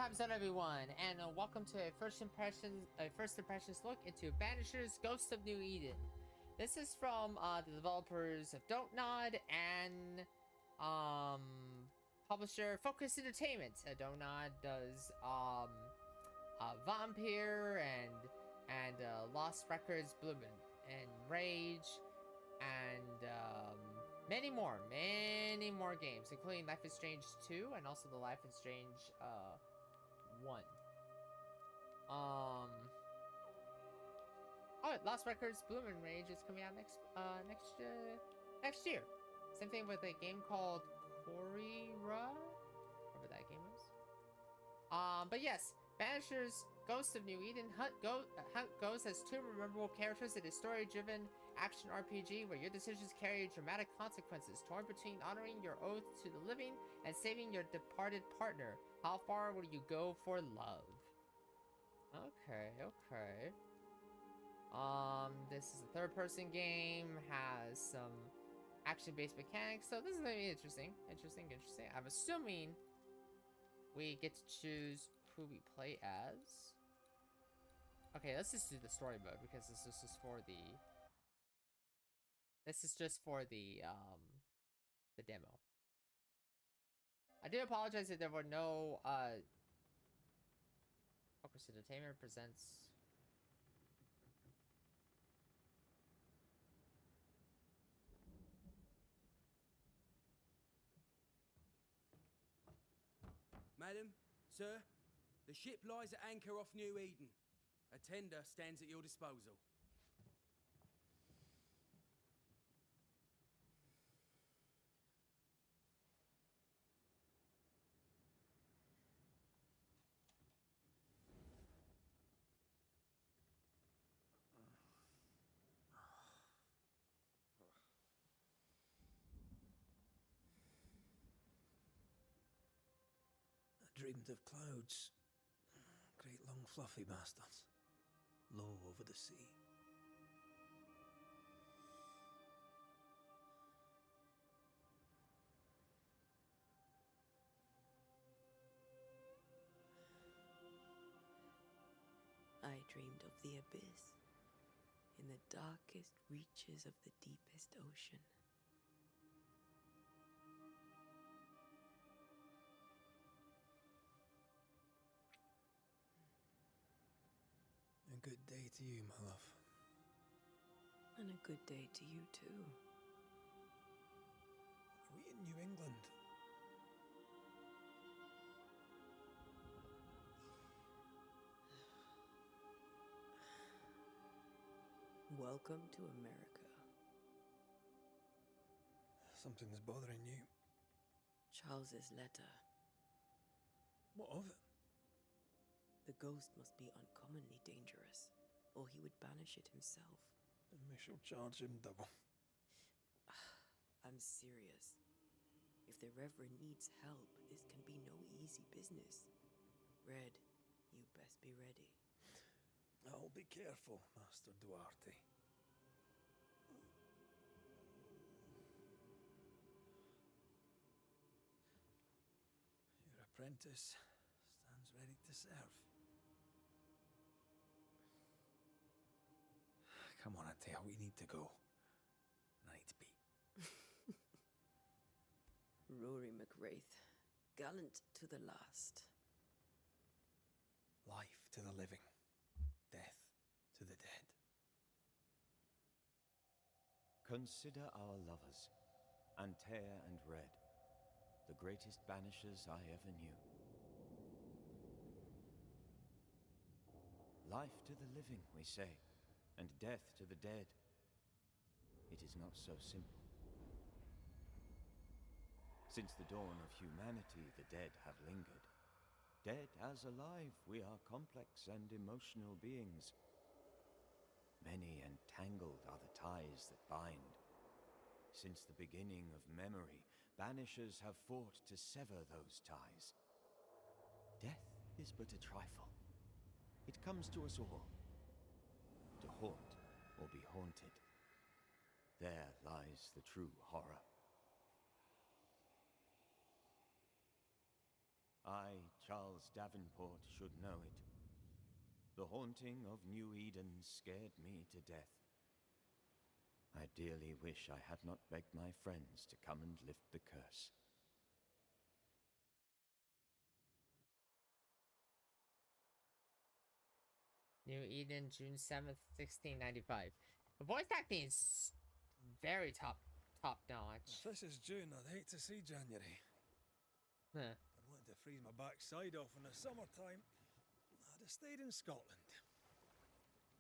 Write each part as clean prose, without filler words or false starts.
time's up, everyone, and welcome to a first impressions look into Banishers: Ghost of New Eden. This is from the developers of Don't Nod and publisher Focus Entertainment. Don't Nod does Vampire and Lost Records, Bloom and Rage, and many more games, including Life is Strange 2 and also the Life is Strange 1. Oh, Lost Records, Bloom and Rage is coming out next year. Same thing with a game called Korira, whatever that game is. But yes, Banishers: Ghost of New Eden. Hunt Ghost has two memorable characters in a story-driven action RPG where your decisions carry dramatic consequences, torn between honoring your oath to the living and saving your departed partner. How far will you go for love? Okay. This is a third-person game, has some action-based mechanics, so this is gonna be interesting. I'm assuming we get to choose who we play as. Okay, let's just do the story mode because this is just for the the demo. I do apologize if there were no Focus Entertainment presents. Madam, sir, the ship lies at anchor off New Eden. A tender stands at your disposal. I dreamed of clouds. Great long fluffy bastards. Low over the sea. I dreamed of the abyss, in the darkest reaches of the deepest ocean. A good day to you, my love. And a good day to you too. Are we in New England? Welcome to America. Something's bothering you. Charles's letter. What of it? The ghost must be uncommonly dangerous, or he would banish it himself. And we shall charge him double. I'm serious. If the Reverend needs help, this can be no easy business. Red, you best be ready. I'll be careful, Master Duarte. Your apprentice stands ready to serve. Come on, Atea, we need to go. And I need to pee. Rory McWraith, gallant to the last. Life to the living, death to the dead. Consider our lovers, Antea and Red, the greatest banishers I ever knew. Life to the living, we say, and death to the dead. It is not so simple. Since the dawn of humanity, the dead have lingered. Dead as alive, we are complex and emotional beings. Many and tangled are the ties that bind. Since the beginning of memory, banishers have fought to sever those ties. Death is but a trifle. It comes to us all. To haunt or be haunted. There lies the true horror. I Charles Davenport should know it. The haunting of New Eden scared me to death. I dearly wish I had not begged my friends to come and lift the curse. New Eden, June 7th, 1695. The voice acting is very top notch. If this is June, I'd hate to see January. Huh. I'd want to freeze my backside off in the summertime. I'd have stayed in Scotland.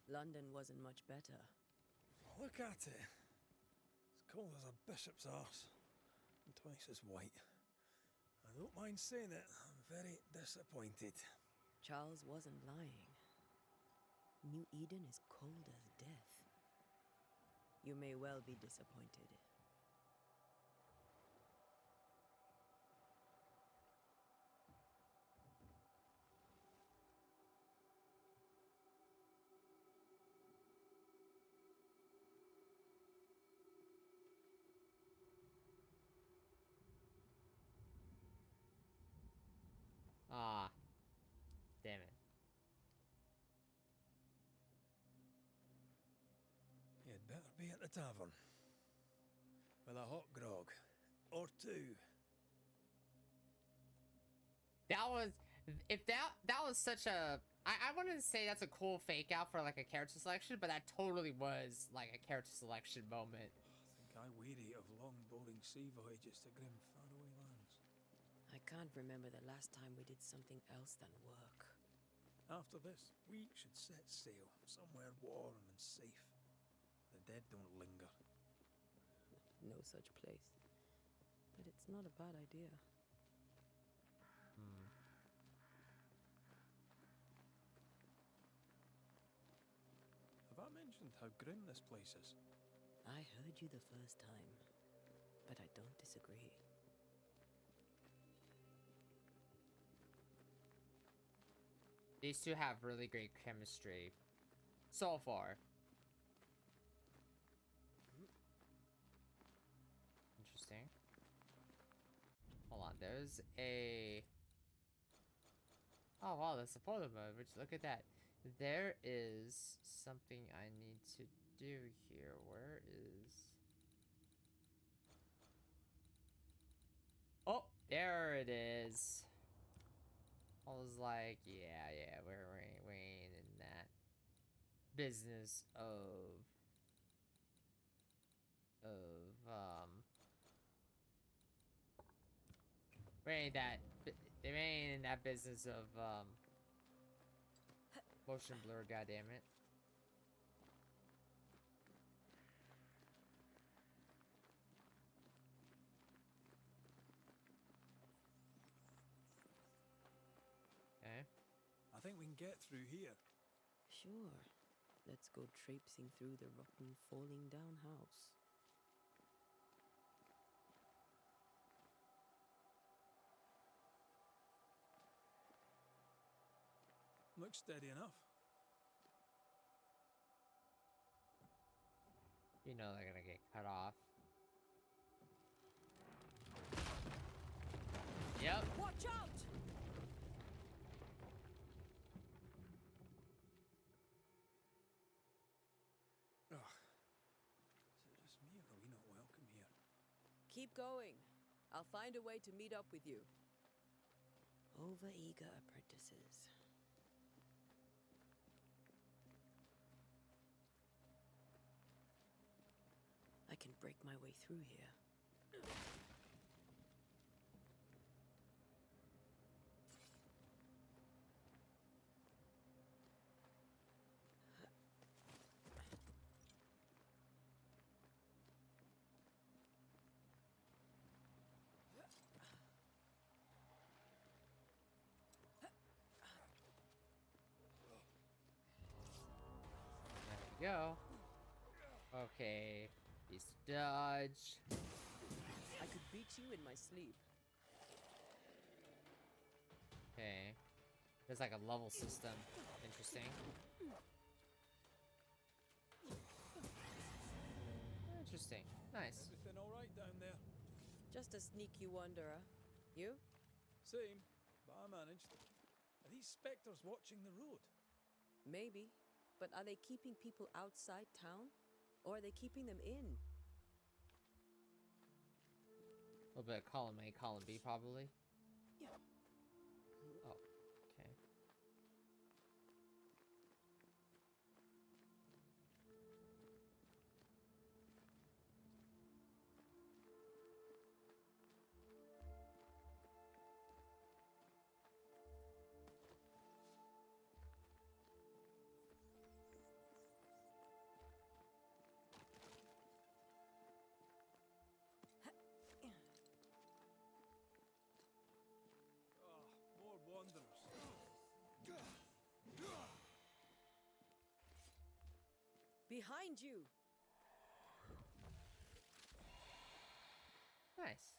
London wasn't much better. Look at it. As cold as a bishop's arse. And twice as white. I don't mind saying it, I'm very disappointed. Charles wasn't lying. New Eden is cold as death. You may well be disappointed. Ah. Damn it. You'd better be at the tavern. With a hot grog. Or two. That was, if that was such a, I wouldn't say that's a cool fake out for like a character selection, but that totally was like a character selection moment. I think I weary of long, boring sea voyages to grim, faraway lands. I can't remember the last time we did something else than work. After this, we should set sail somewhere warm and safe. The dead don't linger. No such place. But it's not a bad idea. Have I mentioned how grim this place is? I heard you the first time, but I don't disagree. These two have really great chemistry so far. Interesting. Hold on, there's a... Oh wow, that's a photo mode, which look at that. There is something I need to do here. Where is... Oh, there it is. I was like, yeah, we ain't in that business of we ain't in that business of motion blur, goddammit. Okay. I think we can get through here. Sure. Let's go traipsing through the rotten, falling down house. Looks steady enough. You know they're gonna get cut off. Yep. Watch out! Ugh. Is it just me or are we not welcome here? Keep going. I'll find a way to meet up with you. Overeager apprentices. I can break my way through here. There we go. Okay. He's dodge. I could beat you in my sleep. Okay. There's like a level system. Interesting. Interesting. Nice. Everything all right down there? Just a sneaky wanderer. You? Same, but I managed. Are these spectres watching the road? Maybe. But are they keeping people outside town? Or are they keeping them in? A little bit of column A, column B, probably. Yeah. Oh, okay. More wanderers. Behind you! Nice.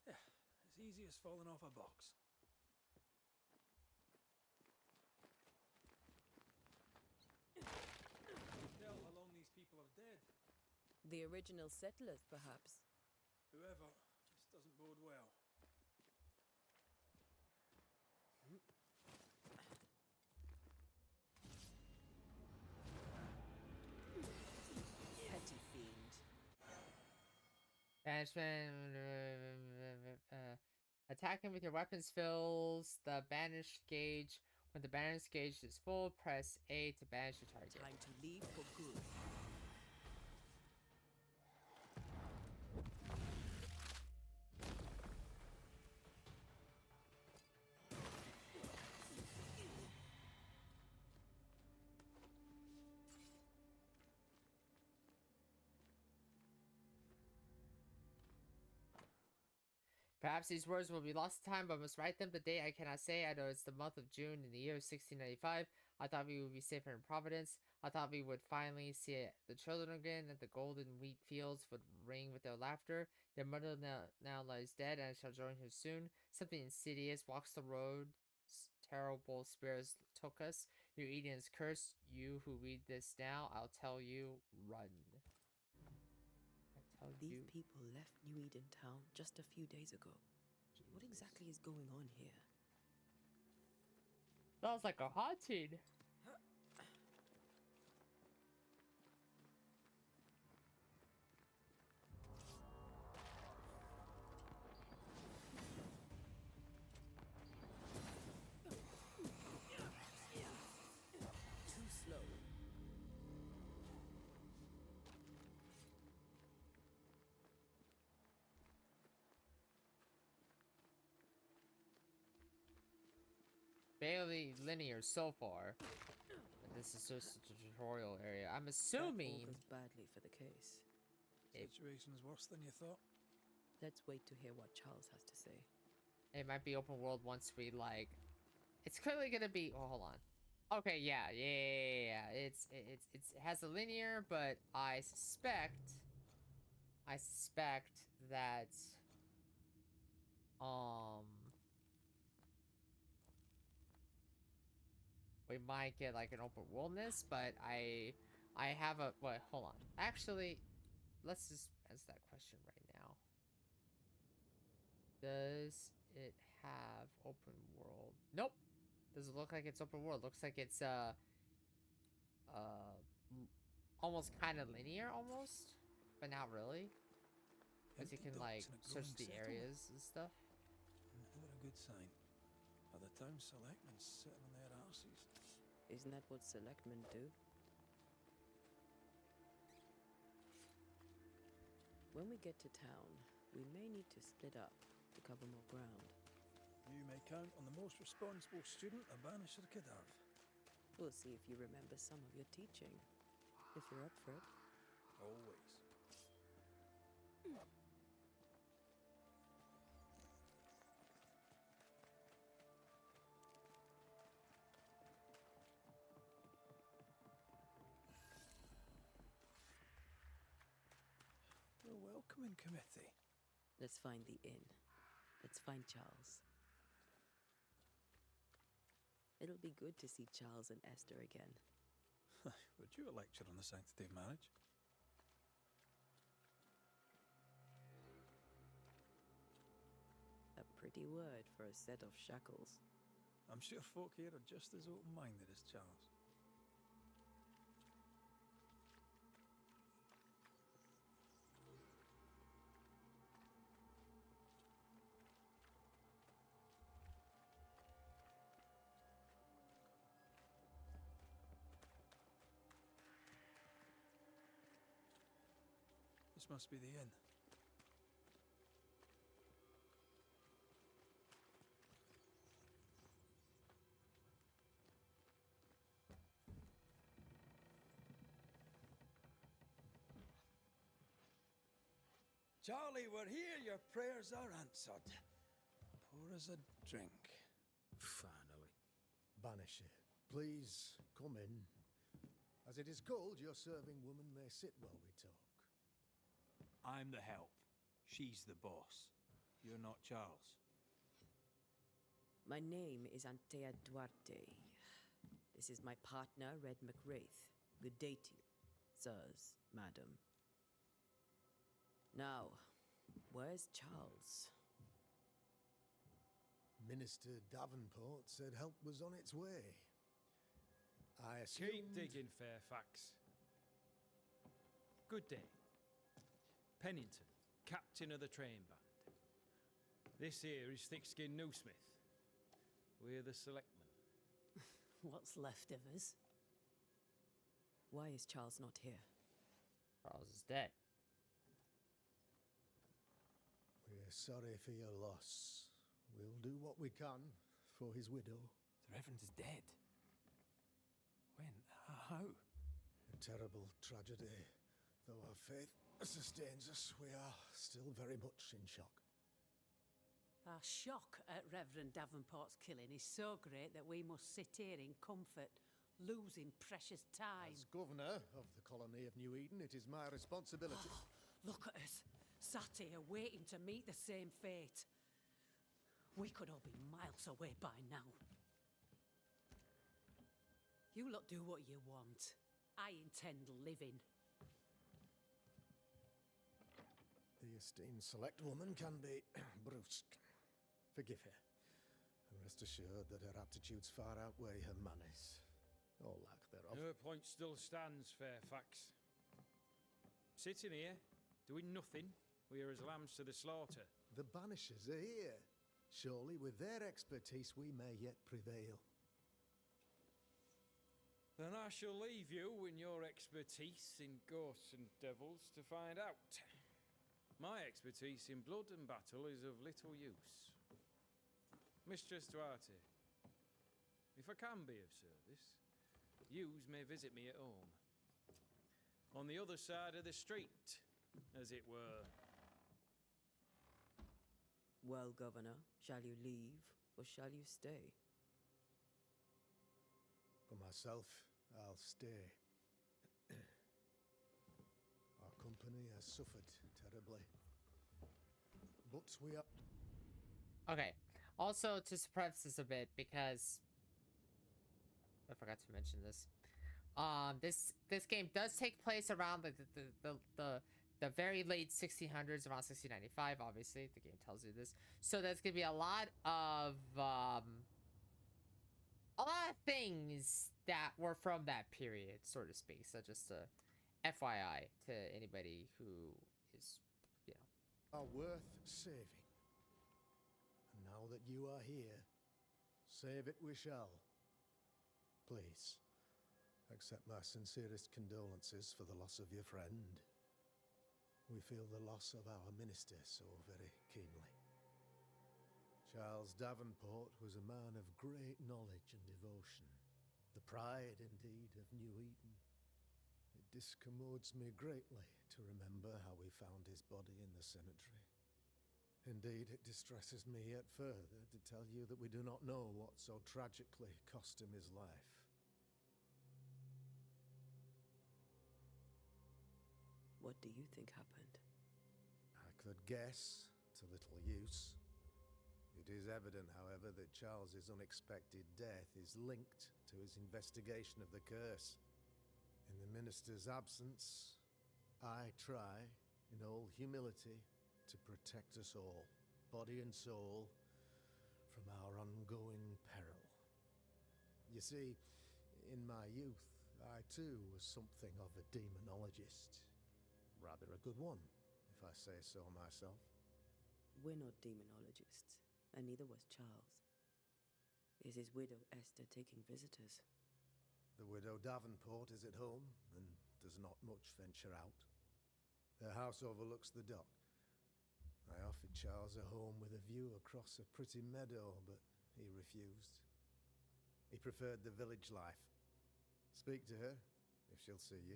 Yeah, as easy as falling off a box. Tell how long these people are dead. The original settlers, perhaps. Whoever, this doesn't bode well. Petty fiend. Banishment. Attacking with your weapons fills the banished gauge. When the banished gauge is full, press A to banish your target. Time to leave for good. Perhaps these words will be lost to time, but I must write them. The date I cannot say. I know it's the month of June in the year of 1695. I thought we would be safer in Providence. I thought we would finally see the children again, that the golden wheat fields would ring with their laughter. Their mother now lies dead, and I shall join her soon. Something insidious walks the road. Terrible spirits took us. Your Eden is cursed. You who read this now, I'll tell you, run. These people left New Eden Town just a few days ago. What exactly is going on here? Sounds like a haunting. Too slow. Barely linear so far. But this is just a tutorial area. I'm That assuming augurs badly for the case. Situation's worse than you thought. Let's wait to hear what Charles has to say. it might be open world once we like. It's clearly gonna be. Oh, hold on. Okay, yeah. It has a linear, but I suspect that we might get like an open worldness, but I have a wait, hold on. Actually, let's just answer that question right now. Does it have open world? Nope. Doesn't look like it's open world. Looks like it's almost kind of linear almost, but not really. Because you Empty can docks like in a search growing the settlement. areas and stuff. Never a good sign. Are the town selectmen sitting on their arses? Isn't that what selectmen do? When we get to town, we may need to split up to cover more ground. You may count on the most responsible student a Banisher could have. We'll see if you remember some of your teaching. If you're up for it. Always. The welcoming committee. Let's find the inn. Let's find Charles. It'll be good to see Charles and Esther again. Would you a lecture on the sanctity of marriage? pretty word for a set of shackles. I'm sure folk here are just as open-minded as Charles. This must be the inn. Charlie, we're here. Your prayers are answered. Pour us a drink. Finally. Banisher, please come in. As it is cold, your serving woman may sit while we talk. I'm the help. She's the boss. You're not Charles. My name is Antea Duarte. This is my partner, Red McWraith. Good day to you, sirs, madam. Now, where's Charles? Minister Davenport said help was on its way. I assumed... Keep digging, Fairfax. Good day. Pennington, captain of the train band. This here is Thick-Skinned Newsmith. We're the selectmen. What's left of us? Why is Charles not here? Charles is dead. We're sorry for your loss. We'll do what we can for his widow. The Reverend is dead. When? How? A terrible tragedy. Though our faith sustains us, we are still very much in shock. Our shock at Reverend Davenport's killing is so great that we must sit here in comfort, losing precious time. As governor of the colony of New Eden, it is my responsibility. Look at us, sat here waiting to meet the same fate. We could all be miles away by now. You lot do what you want. I intend living. The esteemed select woman can be brusque. Forgive her. And rest assured that her aptitudes far outweigh her manners. Or lack thereof. Her point still stands, Fairfax. Sitting here, doing nothing, we are as lambs to the slaughter. The Banishers are here. Surely with their expertise we may yet prevail. Then I shall leave you and your expertise in ghosts and devils to find out. My expertise in blood and battle is of little use. Mistress Duarte, if I can be of service, yous may visit me at home. On the other side of the street, as it were. Well, Governor, shall you leave or shall you stay? For myself, I'll stay. Our company has suffered terribly. But we are... Okay. Also, to suppress this a bit, because I forgot to mention this. This game does take place around the very late 1600s, around 1695. Obviously, the game tells you this. So there's gonna be a lot of things that were from that period, so to speak. So just a FYI to anybody who is, you know, are worth saving. And now that you are here, save it we shall. Please, accept my sincerest condolences for the loss of your friend. We feel the loss of our minister so very keenly. Charles Davenport was a man of great knowledge and devotion, the pride indeed of New Eden. It discommodes me greatly to remember how we found his body in the cemetery. Indeed, it distresses me yet further to tell you that we do not know what so tragically cost him his life. What do you think happened? I could guess, to little use. It is evident, however, that Charles's unexpected death is linked to his investigation of the curse. In the minister's absence, I try, in all humility, to protect us all, body and soul, You see, in my youth, I too was something of a demonologist. Rather a good one, if I say so myself. We're not demonologists, and neither was Charles. Is his widow Esther taking visitors? The widow Davenport is at home and does not much venture out. Her house overlooks the dock. I offered Charles a home with a view across a pretty meadow, but he refused. He preferred the village life. Speak to her, if she'll see you.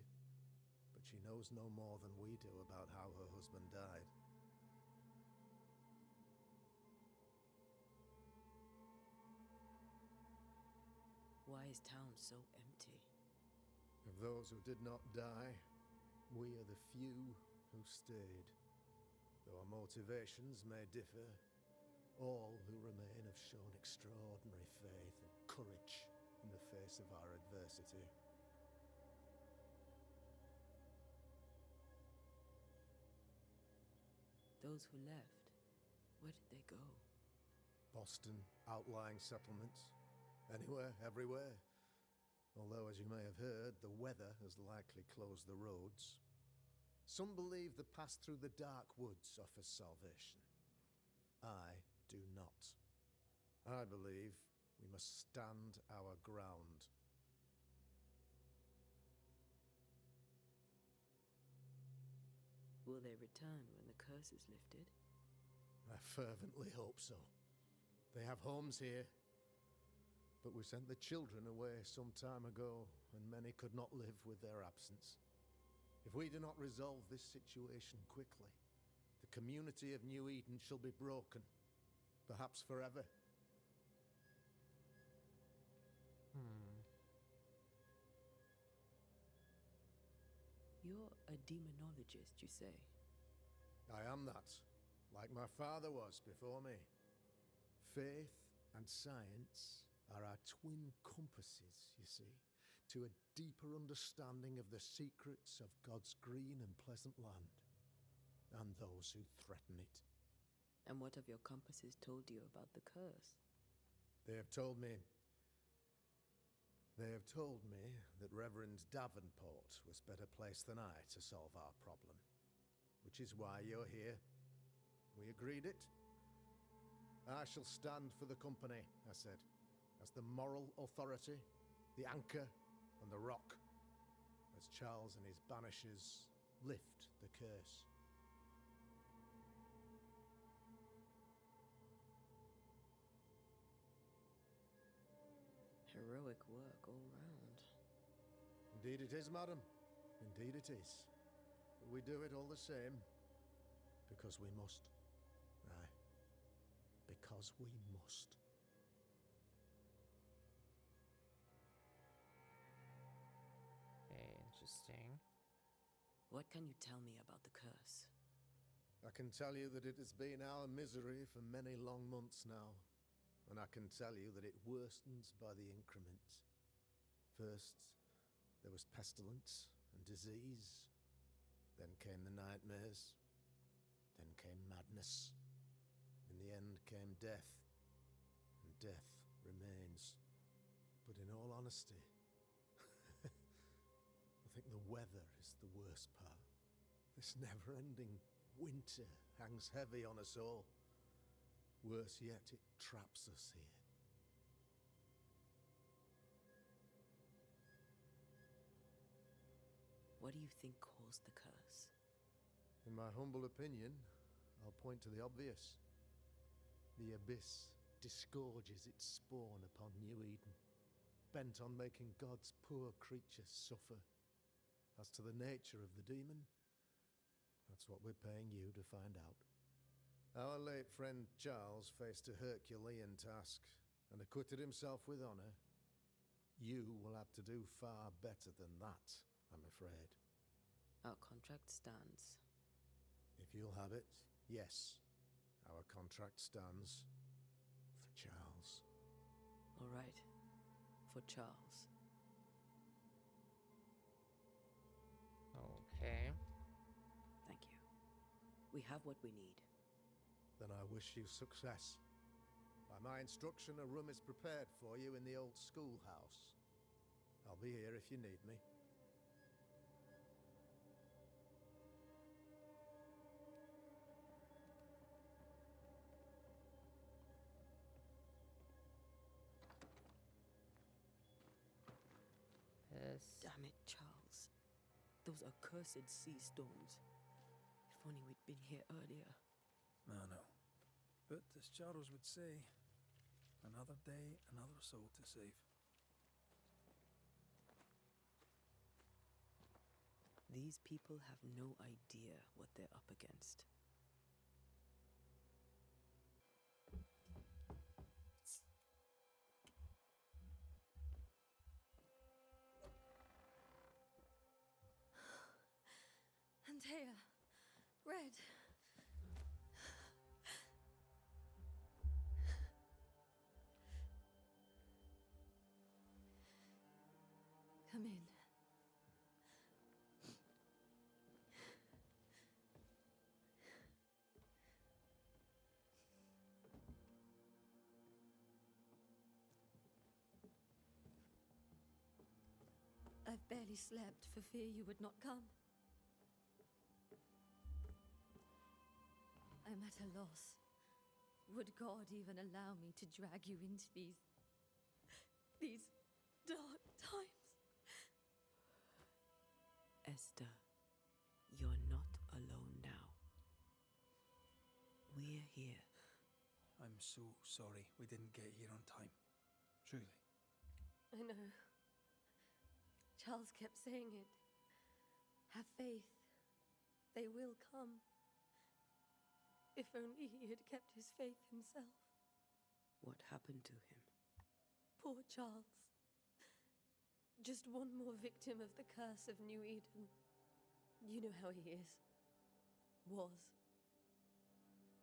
But she knows no more than we do about how her husband died. Why is town so empty? Of those who did not die, we are the few who stayed. Though our motivations may differ, all who remain have shown extraordinary faith and courage in the face of our adversity. Those who left, where did they go? Boston, outlying settlements. Anywhere, everywhere. Although, as you may have heard, the weather has likely closed the roads. Some believe the path through the dark woods offers salvation. I do not. I believe we must stand our ground. Will they return when the curse is lifted? I fervently hope so. They have homes here. But we sent the children away some time ago, and many could not live with their absence. If we do not resolve this situation quickly, the community of New Eden shall be broken, perhaps forever. You're a demonologist, you say? I am that, like my father was before me. Faith and science are our twin compasses, you see, to a deeper understanding of the secrets of God's green and pleasant land, and those who threaten it. And what have your compasses told you about the curse? They have told me that Reverend Davenport was better placed than I to solve our problem, which is why you're here. We agreed it. I shall stand for the company, I said, as the moral authority, the anchor, and the rock, as Charles and his Banishers lift the curse. Heroic work all round. Indeed it is, madam. Indeed it is. But we do it all the same, because we must. Aye, because we must. Okay, interesting. What can you tell me about the curse? I can tell you that it has been our misery for many long months now, and I can tell you that it worstens by the increment. First, there was pestilence and disease. Then came the nightmares. Then came madness. In the end came death, and death remains. But in all honesty, I think the weather is the worst part. This never-ending winter hangs heavy on us all. Worse yet, it traps us here. What do you think caused the curse? In my humble opinion, I'll point to the obvious. The abyss disgorges its spawn upon New Eden, bent on making God's poor creatures suffer. As to the nature of the demon, that's what we're paying you to find out. Our late friend Charles faced a Herculean task and acquitted himself with honor. You will have to do far better than that, I'm afraid. Our contract stands. If you'll have it, yes, our contract stands for Charles. All right. For Charles. Okay. Thank you. We have what we need. Then I wish you success. I By my instruction, a room is prepared for you in the old schoolhouse. I'll be here if you need me. Yes. Damn it, Charles. Those accursed sea storms. If only we'd been here earlier. I know. But as Charles would say, another day, another soul to save. These people have no idea what they're up against. Antea, Red. Come in. I've barely slept for fear you would not come. I'm at a loss. Would God even allow me to drag you into these dark times? Esther, you're not alone now. We're here. I'm so sorry we didn't get here on time. Truly. I know. Charles kept saying it. Have faith. They will come. If only he had kept his faith himself. What happened to him? Poor Charles. Just one more victim of the curse of New Eden. You know how he is. Was.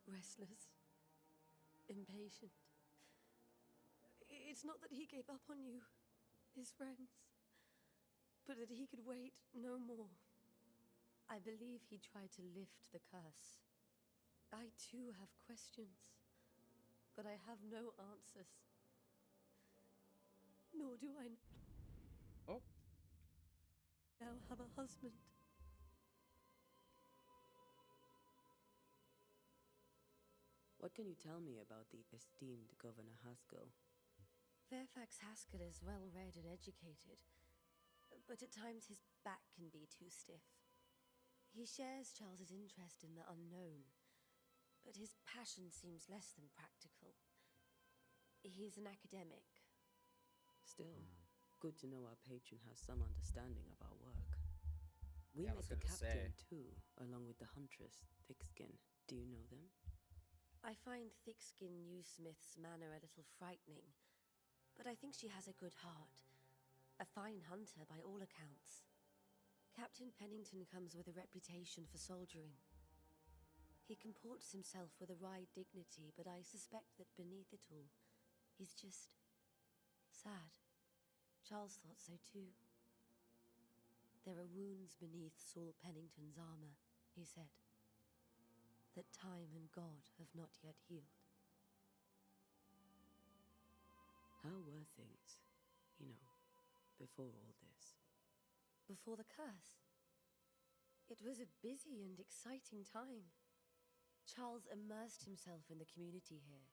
Restless. Impatient. It's not that he gave up on you, his friends, but that he could wait no more. I believe he tried to lift the curse. I too have questions, but I have no answers. Nor do I Oh. now have a husband. What can you tell me about the esteemed Governor Haskell? Fairfax Haskell is well read and educated, but at times his back can be too stiff. He shares Charles's interest in the unknown, but his passion seems less than practical. He's an academic. Still, good to know our patron has some understanding of our work. We Yeah, I met was the gonna captain say. too, along with the huntress, Thickskin. Do you know them? I find Thickskin Newsmith's manner a little frightening, but I think she has a good heart. A fine hunter by all accounts. Captain Pennington comes with a reputation for soldiering. He comports himself with a wry dignity, but I suspect that beneath it all, he's just sad. Charles thought so too. There are wounds beneath Saul Pennington's armor, he said, that time and God have not yet healed. How were things, before all this? Before the curse, it was a busy and exciting time. Charles immersed himself in the community here.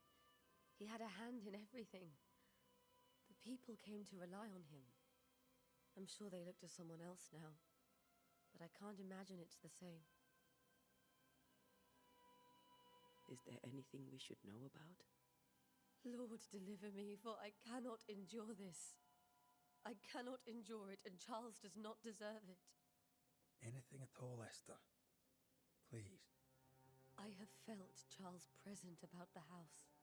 He had a hand in everything. The people came to rely on him. I'm sure they look to someone else now, but I can't imagine it's the same. Is there anything we should know about? Lord, deliver me, for I cannot endure this. I cannot endure it, and Charles does not deserve it. Anything at all, Esther. Please. I have felt Charles present about the house.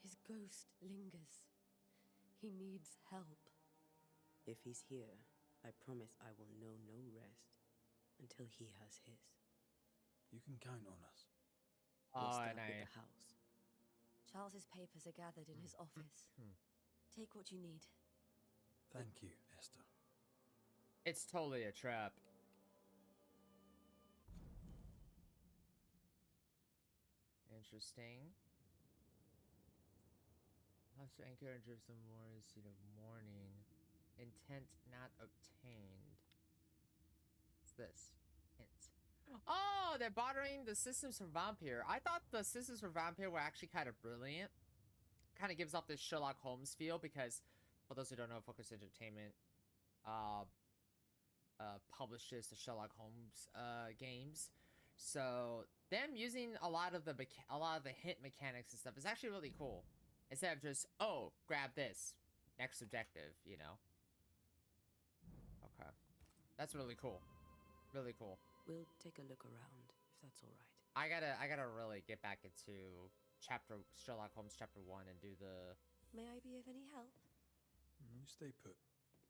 His ghost lingers. He needs help. If he's here, I promise I will know no rest until he has his. You can count on us. We'll Oh, start with nej. the house. Charles's papers are gathered in his office. Take what you need. Thank you, Esther. It's totally a trap. Interesting. Posture anchor and drift some more seed of mourning. Intent not obtained. What's this? Hint. Oh, they're bartering the systems for Vampire. I thought the systems for Vampire were actually kind of brilliant. Kind of gives off this Sherlock Holmes feel because, for those who don't know, Focus Entertainment publishes the Sherlock Holmes games. So them using a lot of the hint mechanics and stuff is actually really cool. Instead of just, oh, grab this next objective, you know. Okay, that's really cool. Really cool. We'll take a look around, if that's all right. I gotta really get back into Sherlock Holmes chapter 1 and do the. May I be of any help? You stay put.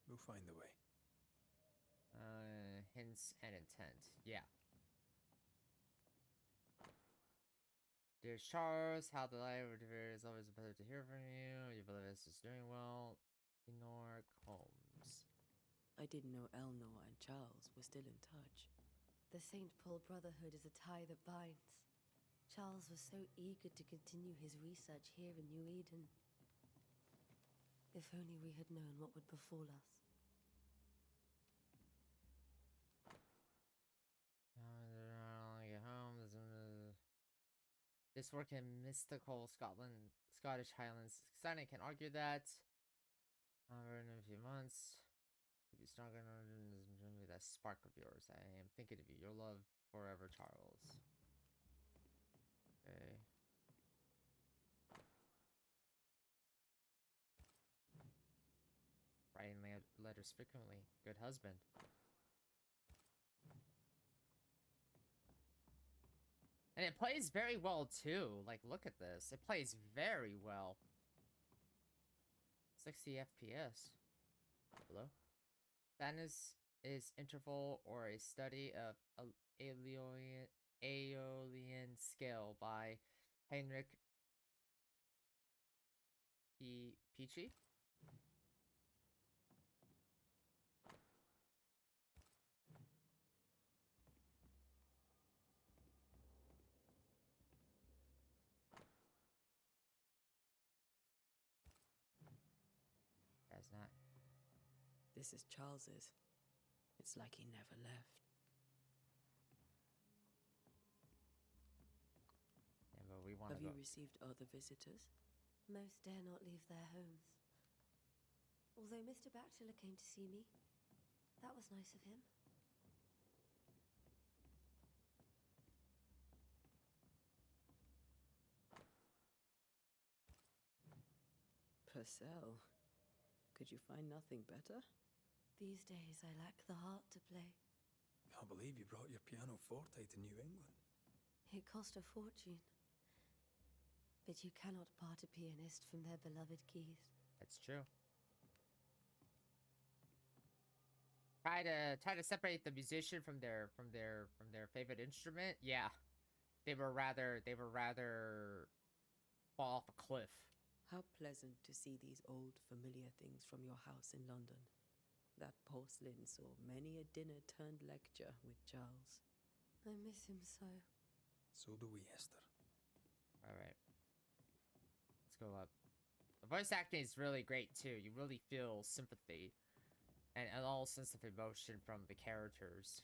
We'll find the way. Hints and intent. Yeah. Dear Charles, how the life is always a pleasure to hear from you. You believe this is doing well. Ignore Holmes. I didn't know Elnor and Charles were still in touch. The St. Paul Brotherhood is a tie that binds. Charles was so eager to continue his research here in New Eden. If only we had known what would befall us. This work in mystical Scottish Highlands. Exciting, can argue that. In a few months. You'll be stronger than that spark of yours. I am thinking of you. Your love forever, Charles. Okay. Writing letters frequently. Good husband. And it plays very well too. Like, look at this. It plays very well. 60 FPS. Hello? Sadness is interval or a study of Aeolian scale by Heinrich Peachy. That's not. This is Charles's. It's like he never left. Yeah, but we want to Have go. you received other visitors? Most dare not leave their homes. Although Mr. Bachelor came to see me. That was nice of him. Purcell. Could you find nothing better? These days I lack the heart to play. Can't believe you brought your piano forte to New England. It cost a fortune. But you cannot part a pianist from their beloved keys. That's true. Try to separate the musician from their favorite instrument. Yeah, they were rather fall off a cliff. How pleasant to see these old familiar things from your house in London. That porcelain saw many a dinner-turned-lecture with Charles. I miss him so. So do we, Esther. Alright. Let's go up. The voice acting is really great too. You really feel sympathy and all sense of emotion from the characters.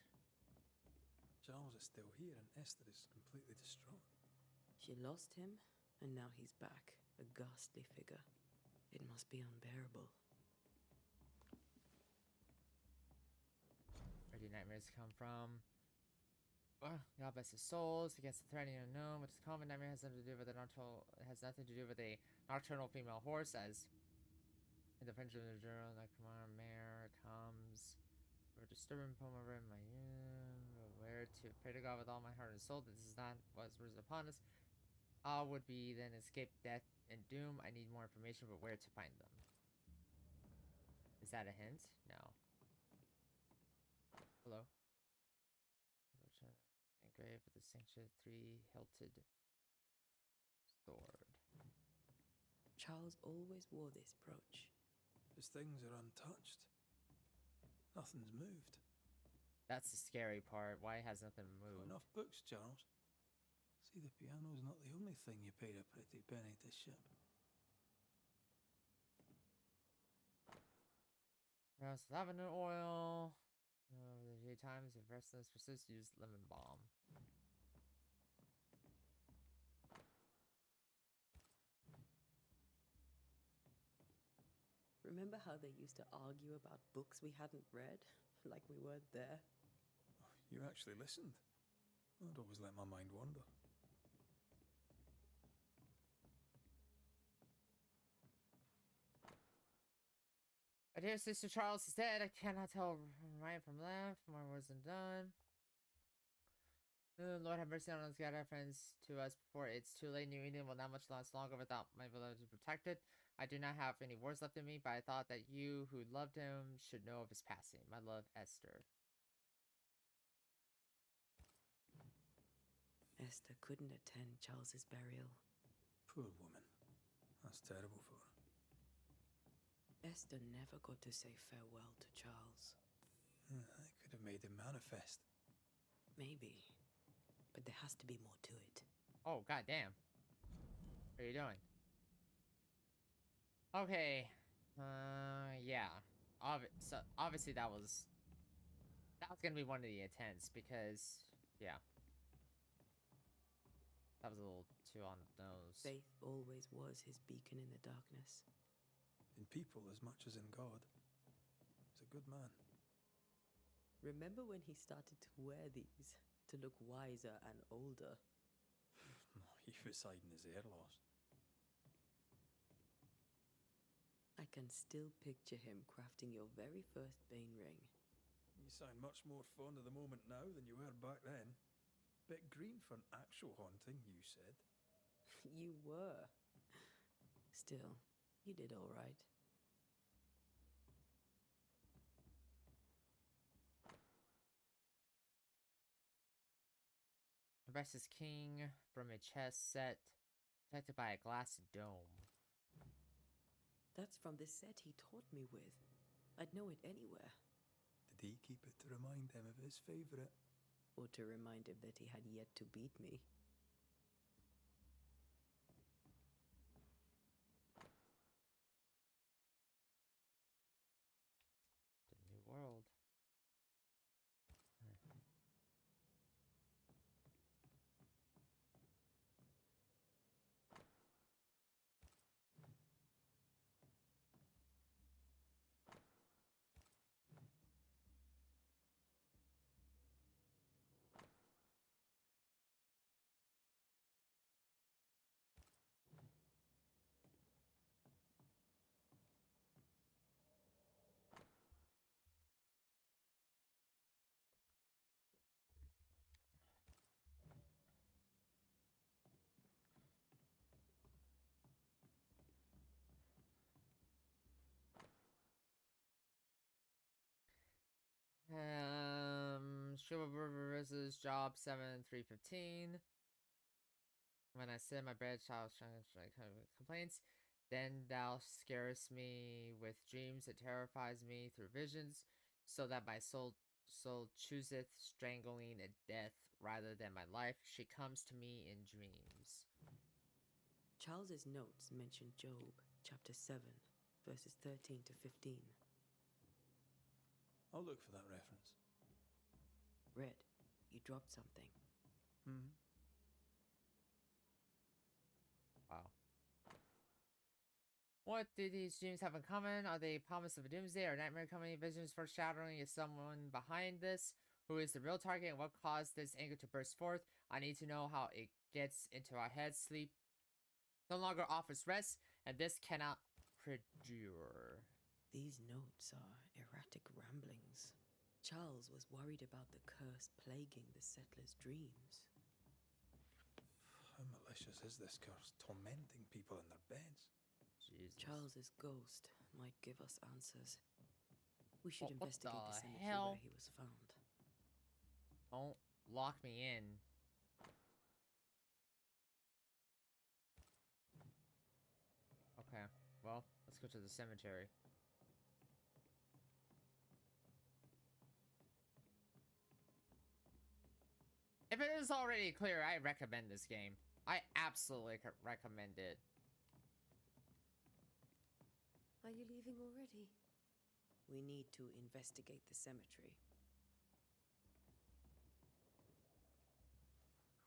Charles is still here and Esther is completely distraught. She lost him, and now he's back, a ghastly figure. It must be unbearable. Where do nightmares come from? God bless his souls against the threatening unknown. What is common nightmare has nothing to do with a nocturnal female horse, as in the French of the journal, Nakamara mare comes. A disturbing poem over my where to pray to God with all my heart and soul that this is not what's risen upon us. All would be then escape death and doom. I need more information, but where to find them? Is that a hint? No. Hello? Engraved with the sanctuary 3-hilted sword. Charles always wore this brooch. His things are untouched. Nothing's moved. That's the scary part. Why has nothing Got moved? enough books, Charles. See, the piano's not the only thing you paid a pretty penny to ship. Perhaps lavender oil. Over the few times, if restless persists, use lemon balm. Remember how they used to argue about books we hadn't read? Like we weren't there? You actually listened. I'd always let my mind wander. My dear sister Charles is dead. I cannot tell right from left. More words than done. Lord have mercy on us, God, our friends to us before it's too late. New Eden will not much last longer without my village protected. I do not have any words left in me, but I thought that you who loved him should know of his passing. My love, Esther. Esther couldn't attend Charles's burial. Poor woman. That's terrible for her. Esther never got to say farewell to Charles. I could have made him manifest. Maybe. But there has to be more to it. Oh, goddamn. What are you doing? Okay. Yeah. So obviously that was gonna be one of the intents because, yeah. That was a little too on the nose. Faith always was his beacon in the darkness. In people as much as in God. He's a good man. Remember when he started to wear these to look wiser and older? He was hiding his hair loss. I can still picture him crafting your very first Bane ring. You sound much more fond of the moment now than you were back then. Bit green for an actual haunting, you said. You were. Still, you did all right. Rest is king from a chest set protected by a glass dome. That's from the set he taught me with. I'd know it anywhere. Did he keep it to remind him of his favourite? Or to remind him that he had yet to beat me. The new world. Shiva versus job 7-3-15. When I sit in my bed, child complaints. Then thou scarest me with dreams, it terrifies me through visions, so that my soul chooseth strangling a death rather than my life. She comes to me in dreams. Charles's notes mention Job, chapter 7, verses 13 to 15. I'll look for that reference. Red, you dropped something. Wow. What do these dreams have in common? Are they promise of a doomsday or nightmare coming? Visions foreshadowing is someone behind this? Who is the real target and what caused this anger to burst forth? I need to know how it gets into our heads. Sleep no longer offers rest, and this cannot perdure. These notes are erratic ramblings. Charles was worried about the curse plaguing the settlers' dreams. How malicious is this curse, tormenting people in their beds? Jesus. Charles's ghost might give us answers. We should What investigate the the cemetery hell? where he was found. Don't lock me in. Okay, well, let's go to the cemetery. If it is already clear, I recommend this game. I absolutely recommend it. Are you leaving already? we need to investigate the cemetery.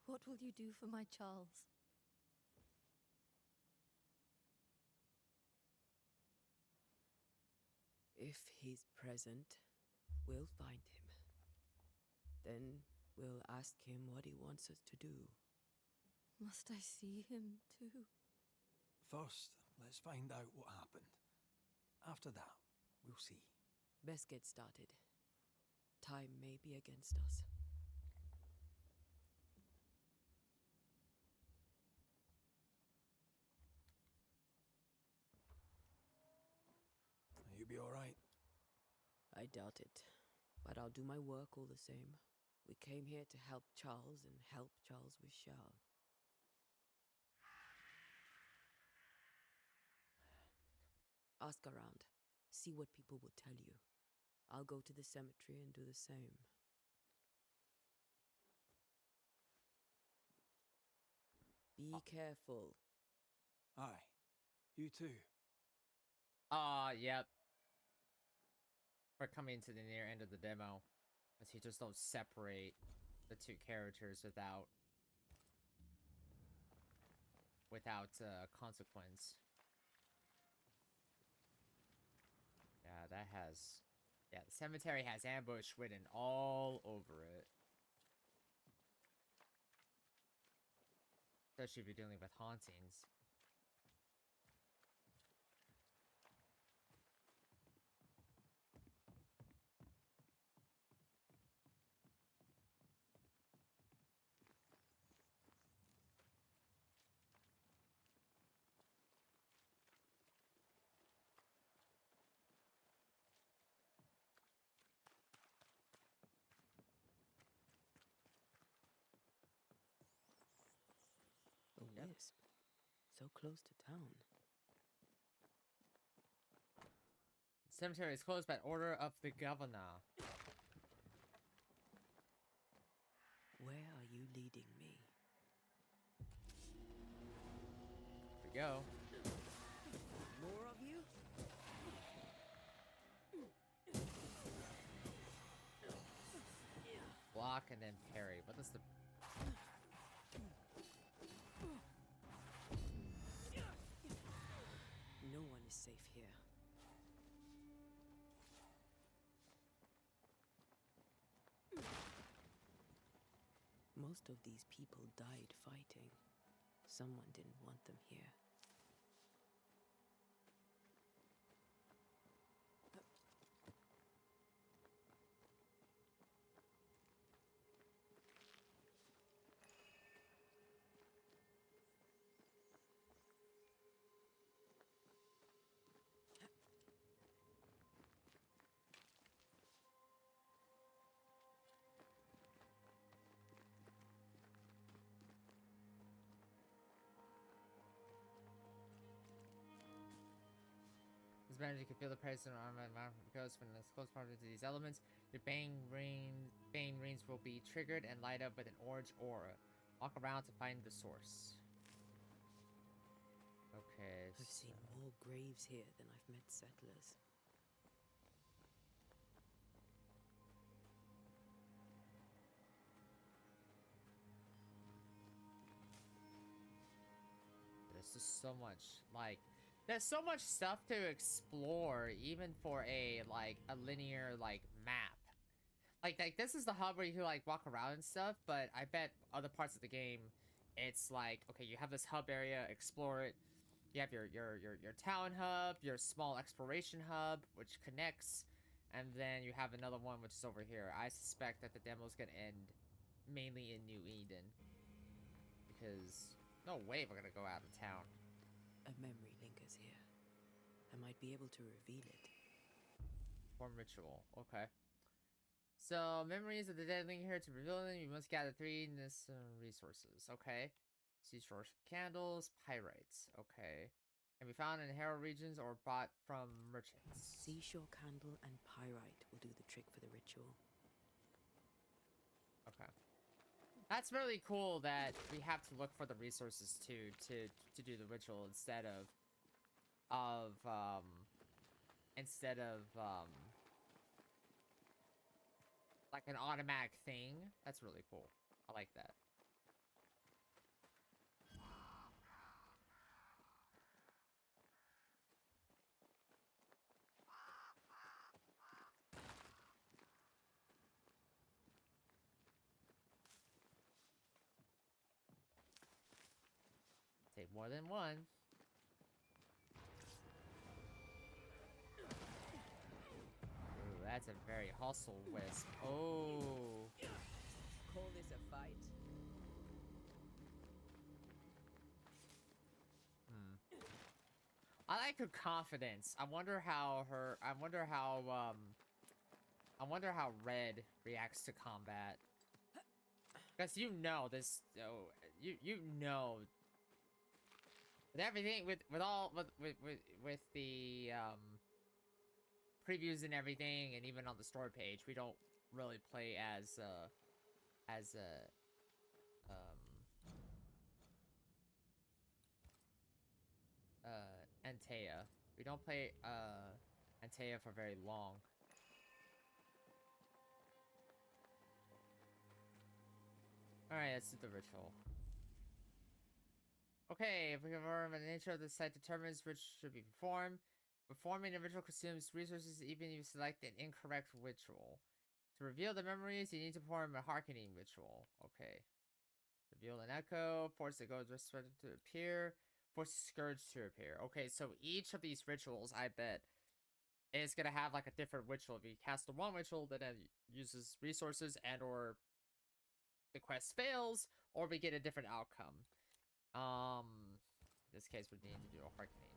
What will you do for my Charles? If he's present, we'll find him. Then we'll ask him what he wants us to do. Must I see him too? First, let's find out what happened. After that, we'll see. Best get started. Time may be against us. You be alright? I doubt it, but I'll do my work all the same. We came here to help Charles and help Charles with Charles. Ask around. See what people will tell you. I'll go to the cemetery and do the same. Be careful. Aye. You too. Yep. We're coming to the near end of the demo. As you just don't separate the two characters without consequence. Yeah, the cemetery has ambush written all over it. Especially if you're dealing with hauntings. A wisp. So close to town. Cemetery is closed by order of the governor. Where are you leading me? Here we go. More of you? Block and then parry. What is the... No one is safe here. Most of these people died fighting. Someone didn't want them here. This manager can feel the presence of armor because when it's close proximity to these elements, your bane rings will be triggered and light up with an orange aura. Walk around to find the source. Okay. I've seen more graves here than I've met settlers. There's just so much, like, there's so much stuff to explore, even for a linear, map. Like, this is the hub where you can, walk around and stuff, but I bet other parts of the game, it's like, okay, you have this hub area, explore it. You have your town hub, your small exploration hub, which connects, and then you have another one, which is over here. I suspect that the demo's gonna end mainly in New Eden. Because no way we're gonna go out of town. A memory lingers here. I might be able to reveal it. Form ritual. Okay. So, memories of the dead linger here. To reveal them, you must gather 3 resources. Okay. Seashore candles, pyrites. Okay. Can be found in Harrow regions or bought from merchants. Seashore candle and pyrite will do the trick for the ritual. Okay. That's really cool that we have to look for the resources to do the ritual instead of instead of like an automatic thing. That's really cool. I like that. Take more than one. Ooh, that's a very hustle wisp. Oh. Call this a fight? I like her confidence. I wonder how Red reacts to combat. Because you know this, you know, with everything, with the previews and everything, and even on the story page, we don't really play as Antea. We don't play Antea for very long. Alright, let's do the ritual. Okay, if we confirm the nature of the site determines which should be performed. Performing a ritual consumes resources even if you select an incorrect ritual. To reveal the memories, you need to perform a hearkening ritual. Okay. Reveal an echo, force the ghost to appear, force the scourge to appear. Okay, so each of these rituals, I bet, is gonna have like a different ritual. If you cast the one ritual, then it uses resources and or the quest fails, or we get a different outcome. In this case, we need to do a hearkening.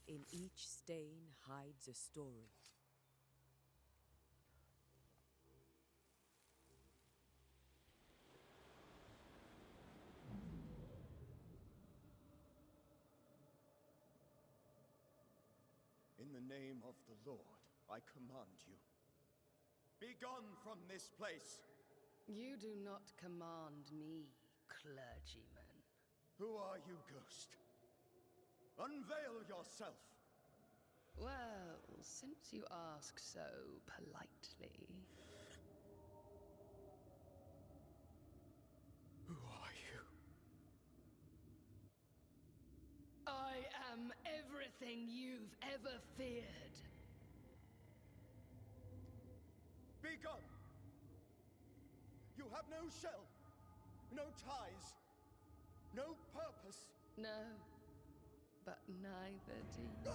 In each stain hides a story. In the name of the Lord, I command you. Be gone from this place! You do not command me, clergyman. Who are you, ghost? Unveil yourself! Well, since you ask so politely... Who are you? I am everything you've ever feared. Be gone! You have no shell, no ties, no purpose. No, but neither do you.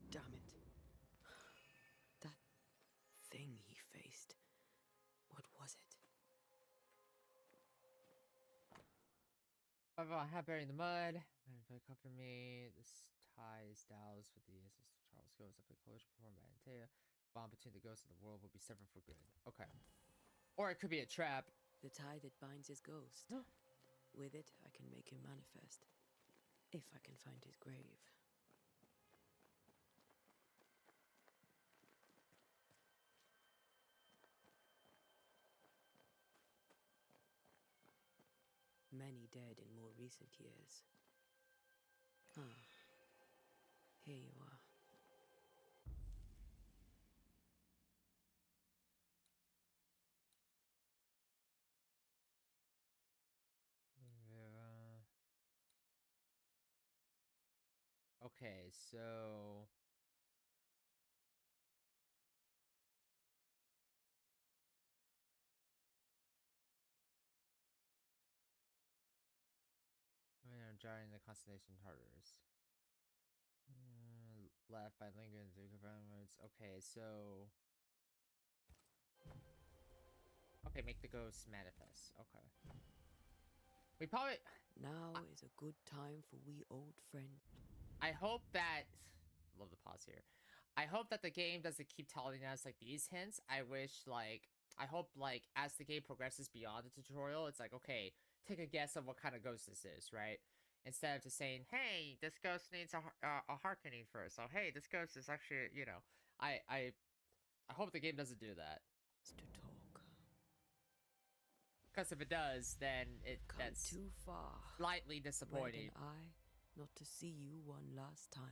Damn it. That thing he faced. What was it? Hat buried in the mud. If I comfort me, this ties dows with the ancestor Charles Ghost. Epic closure performed by Antea. Bond between the ghost and the world will be severed for good. Okay. Or it could be a trap. The tie that binds his ghost. With it, I can make him manifest. If I can find his grave. Many dead in more recent years. Ah, here you are. Okay, so... Jarring the constellation Tartarus. Left by Lincoln to confirm words. Okay, so... Okay, make the ghost manifest. Okay. We probably... Now is a good time for we old friend. I hope that... Love the pause here. I hope that the game doesn't keep telling us like these hints. I hope like as the game progresses beyond the tutorial, it's like, okay, take a guess of what kind of ghost this is, right? Instead of just saying, hey, this ghost needs a hearkening first. So hey, this ghost is actually, you know, I hope the game doesn't do that. To talk. Because if it does, then that's too far. slightly Red disappointing. and I, not to see you one last time.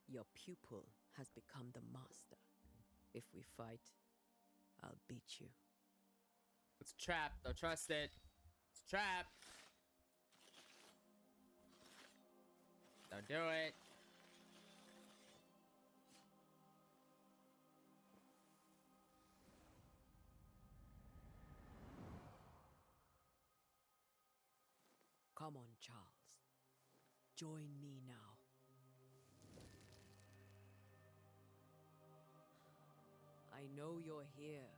Your pupil has become the master. If we fight, I'll beat you. It's a trap. Don't trust it. It's a trap. Don't do it. Come on, Charles. Join me now. I know you're here.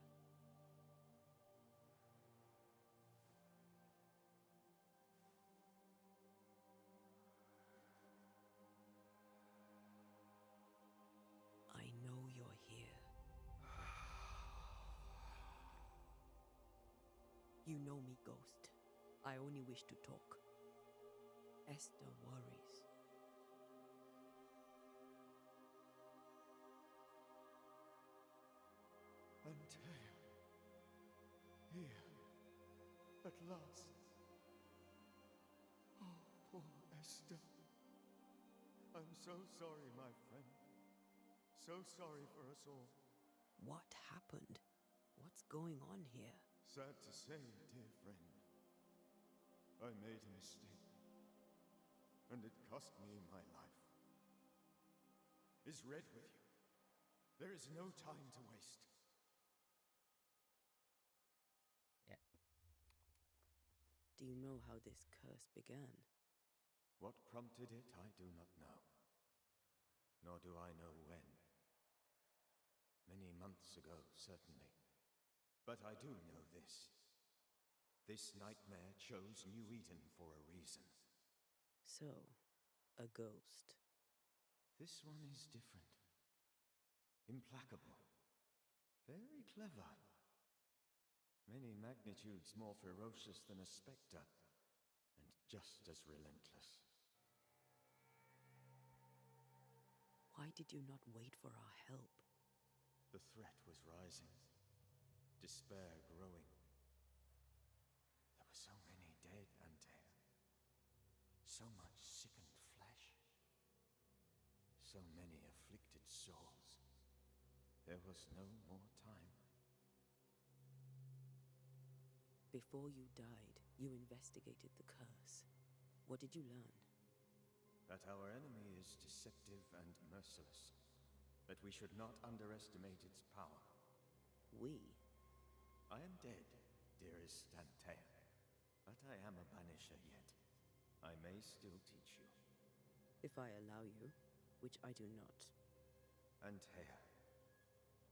I know you're here. You know me, Ghost. I only wish to talk. Esther worries. Antea. Here. At last. Oh, poor Esther. I'm so sorry, my friend. So sorry for us all. What happened? What's going on here? Sad to say, dear friend. I made a mistake. And it cost me my life. Is Red with you? There is no time to waste. Yeah. Do you know how this curse began? What prompted it, I do not know. Nor do I know when. Many months ago, certainly. But I do know this. This nightmare chose New Eden for a reason. So, a ghost. This one is different. Implacable. Very clever. Many magnitudes more ferocious than a spectre, and just as relentless. Why did you not wait for our help? The threat was rising. Despair growing. There were so many dead, Antea. So much sickened flesh. So many afflicted souls. There was no more time. Before you died, you investigated the curse. What did you learn? That our enemy is deceptive and merciless. That we should not underestimate its power. We? I am dead, dearest Antea. But I am a banisher yet. I may still teach you. If I allow you, which I do not. Antea,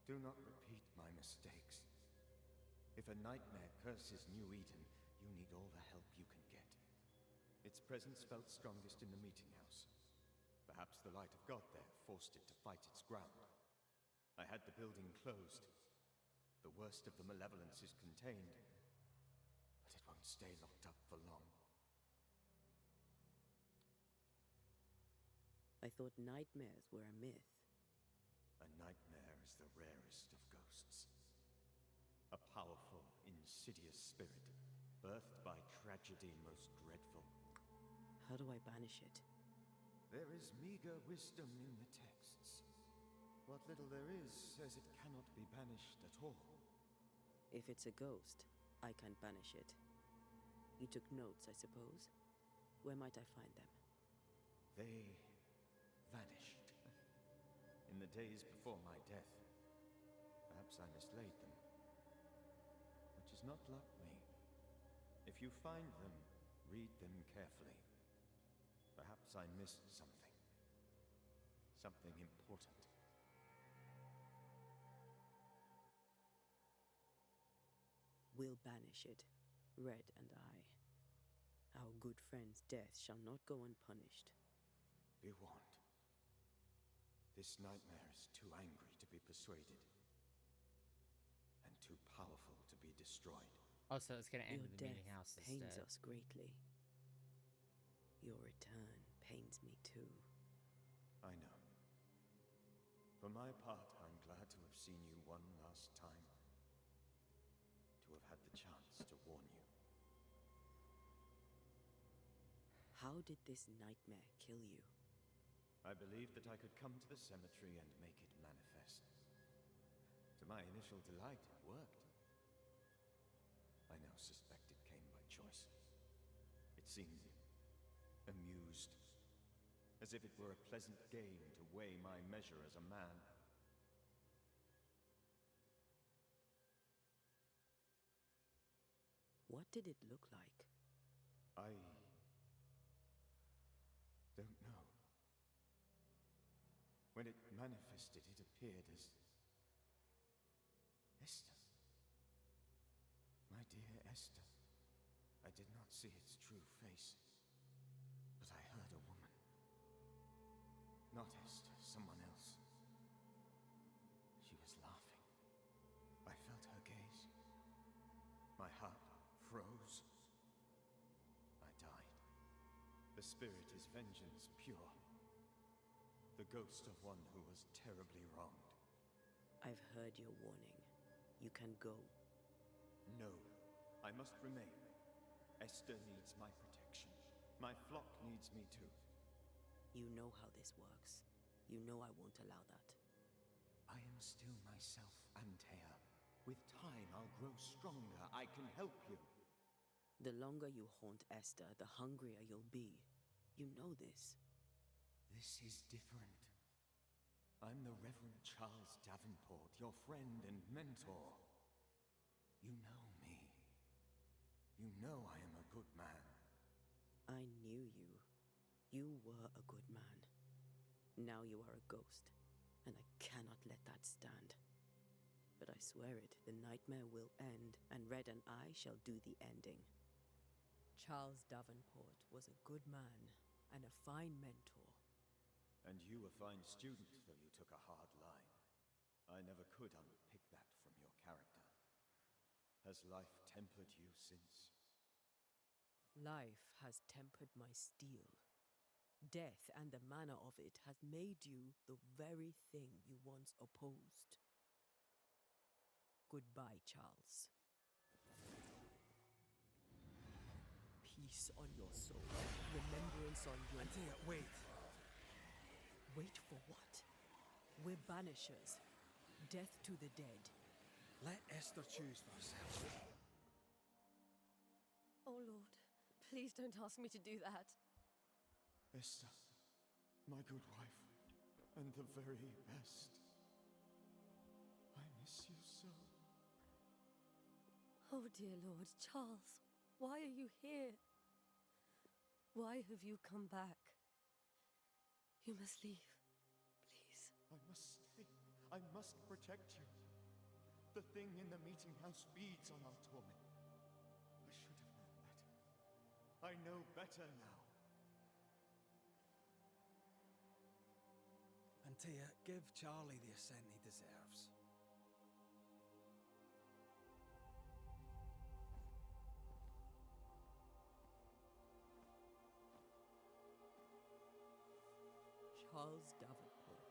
do not repeat my mistakes. If a nightmare curses New Eden, you need all the help you can get. Its presence felt strongest in the meeting house. Perhaps the light of God there forced it to fight its ground. I had the building closed. The worst of the malevolence is contained, but it won't stay locked up for long. I thought nightmares were a myth. A nightmare is the rarest of ghosts. A powerful, insidious spirit, birthed by tragedy most dreadful. How do I banish it? There is meager wisdom in the texts. What little there is says it cannot be banished at all. If it's a ghost, I can't banish it. You took notes, I suppose? Where might I find them? They vanished. In the days before my death. Perhaps I mislaid them. Which is not like me. If you find them, read them carefully. Perhaps I missed something. Something important. We'll banish it, Red and I. Our good friend's death shall not go unpunished. Be warned. This This nightmare is too angry to be persuaded, and too powerful to be destroyed. Oh, so it's gonna end Your in the death meeting house pains instead. us greatly. Your return pains me too. I know. For my part, I'm glad to have seen you one last time. To have had the chance to warn you. How did this nightmare kill you? I believed that I could come to the cemetery and make it manifest. To my initial delight, it worked. I now suspect it came by choice. It seemed amused, as if it were a pleasant game to weigh my measure as a man. What did it look like? I don't know. When it manifested, it appeared as Esther. My dear Esther. I did not see its true face, but I heard a woman. Not Esther, someone else. She was laughing. I felt her gaze. My heart froze. I died. The spirit is vengeance pure. The ghost of one who was terribly wronged. I've heard your warning. You can go. No, I must remain. Esther needs my protection. My flock needs me too. You know how this works. You know I won't allow that. I am still myself, Antea. With time, I'll grow stronger. I can help you. The longer you haunt Esther, the hungrier you'll be. You know this. This is different. I'm the Reverend Charles Davenport, your friend and mentor. You know me. You know I am a good man. I knew you. You were a good man. Now you are a ghost, and I cannot let that stand. But I swear it, the nightmare will end, and Red and I shall do the ending. Charles Davenport was a good man and a fine mentor. And you a fine student, though you took a hard line. I never could unpick that from your character. Has life tempered you since? Life has tempered my steel. Death and the manner of it has made you the very thing you once opposed. Goodbye, Charles. Peace on your soul. Remembrance on your... Antea, wait. Wait for what? We're banishers. Death to the dead. Let Esther choose for herself. Oh, Lord, please don't ask me to do that. Esther, my good wife, and the very best. I miss you so. Oh, dear Lord, Charles, why are you here? Why have you come back? You must leave, please. I must stay. I must protect you. The thing in the meeting house feeds on our torment. I should have known better. I know better now. Antea, give Charlie the ascent he deserves. Charles Davenport,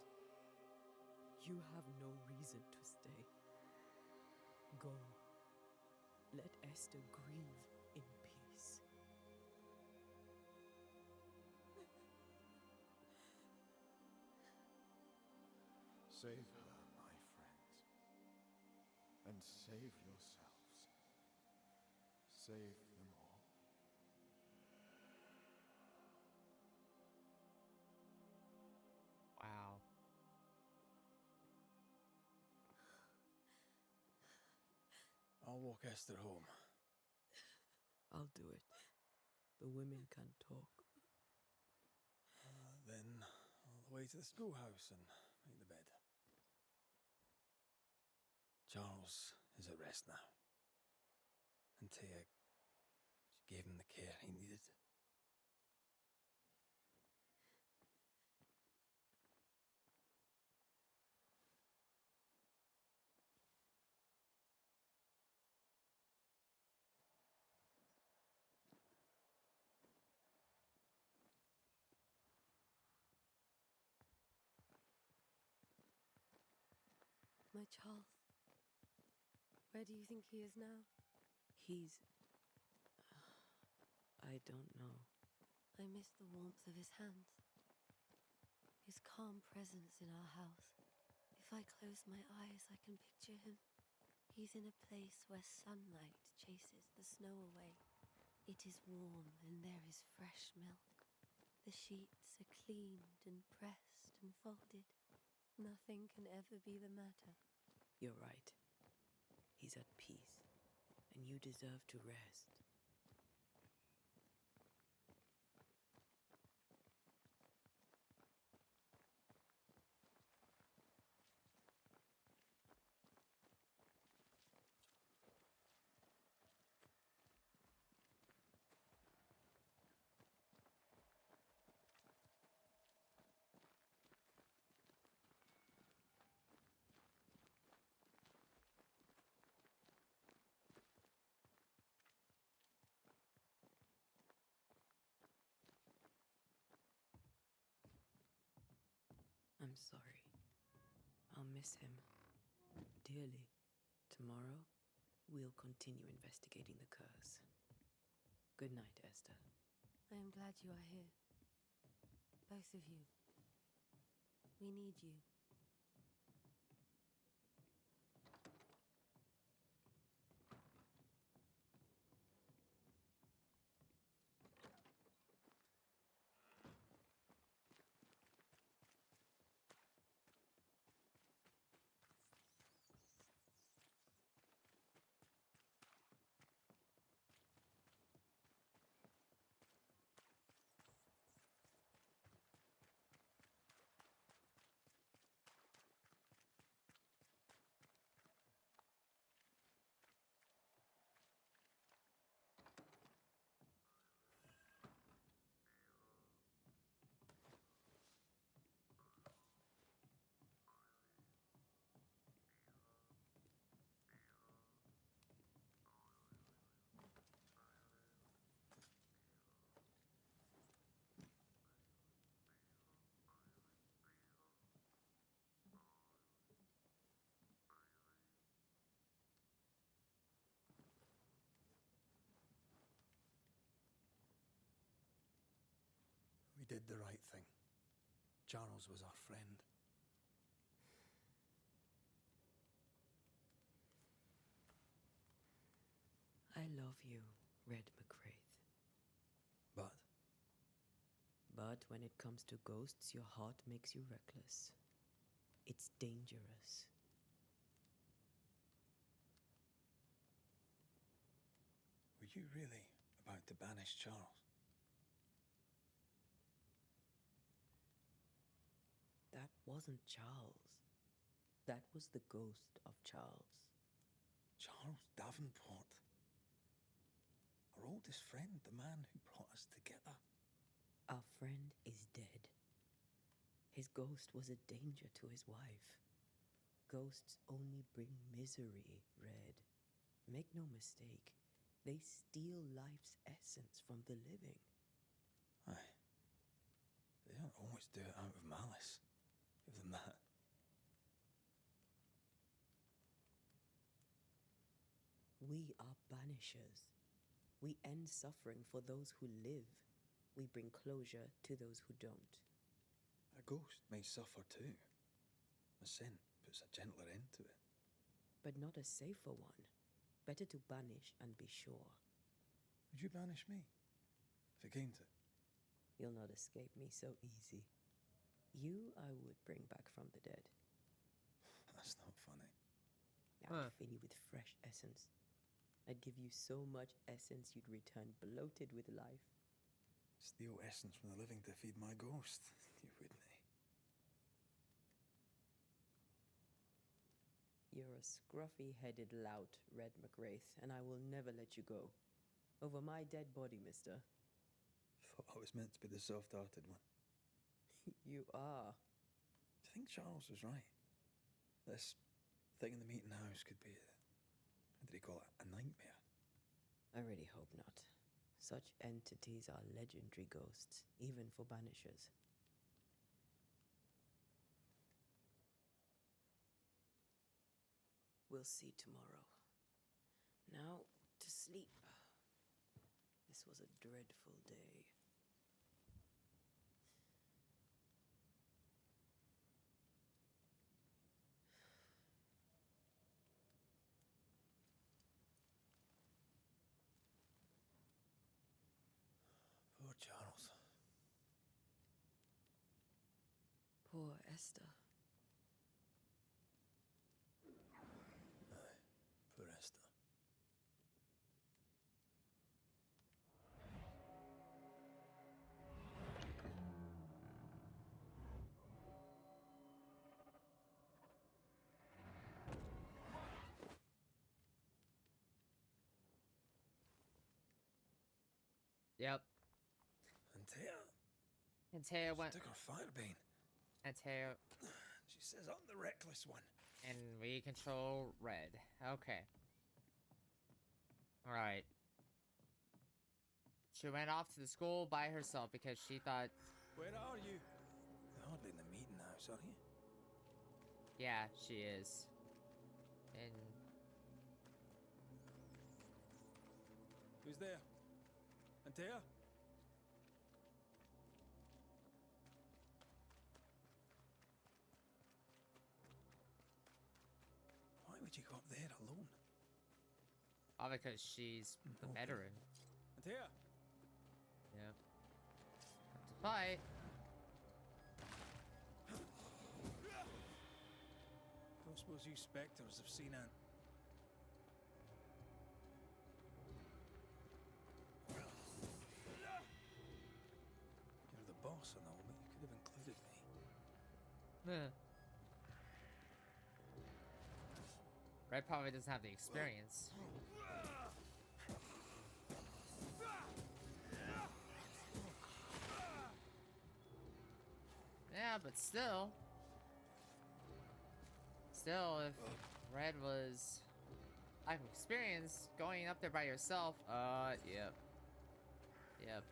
you have no reason to stay. Go. Let Esther grieve in peace. Save her, my friends. And save yourselves. Save them all. Wow. I'll walk Esther home. I'll do it. The women can talk. Then all the way to the schoolhouse and make the bed. Charles is at rest now. Antea, she gave him the care he needed. My Charles. Where do you think he is now? He's. I don't know. I miss the warmth of his hands. His calm presence in our house. If I close my eyes, I can picture him. He's in a place where sunlight chases the snow away. It is warm and there is fresh milk. The sheets are cleaned and pressed and folded. Nothing can ever be the matter. You're right. He's at peace, and you deserve to rest. I'm sorry. I'll miss him dearly. Tomorrow, we'll continue investigating the curse. Good night, Esther. I am glad you are here. Both of you. We need you. We did the right thing. Charles was our friend. I love you, Red McCraith. But But when it comes to ghosts, your heart makes you reckless. It's dangerous. were you really about to banish Charles? That wasn't Charles. That was the ghost of Charles. Charles Davenport. Our oldest friend, the man who brought us together. Our friend is dead. His ghost was a danger to his wife. Ghosts only bring misery, Red. Make no mistake, they steal life's essence from the living. Aye. They don't always do it out of malice. Give them that. We are banishers. We end suffering for those who live. We bring closure to those who don't. A ghost may suffer too. A sin puts a gentler end to it. But not a safer one. Better to banish and be sure. Would you banish me? If it came to it? You'll not escape me so easy. You I would bring back from the dead. That's not funny. I'd fill you with fresh essence. I'd give you so much essence you'd return bloated with life. Steal essence from the living to feed my ghost. You wouldn't. You're a scruffy-headed lout, Red McWraith, and I will never let you go. Over my dead body, mister. Thought I was meant to be the soft-hearted one. You are. Do you think Charles was right? This thing in the meeting house could be how did he call it? A nightmare? I really hope not. Such entities are legendary ghosts, even for banishers. We'll see tomorrow. Now, to sleep. This was a dreadful day. Poor Charles. Poor Esther. Aye, poor Esther. Yep. And Taya And Taya went. took her firebane. And Taya. She says I'm the reckless one. And we control Red. Okay. Alright. She went off to the school by herself because she thought. Where are you? You're hardly in the meeting house, are you? Yeah, she is. And. Who's there? Antea? Why would you go up there alone? Oh, because she's the Okay. veteran. Antea? Yep. Have to fight. Don't suppose you spectres have seen Aunt. You're the boss and all, but you could have included me. Red probably doesn't have the experience. Yeah, but still. Still, if Red was lack of experience going up there by yourself, yep. Yep.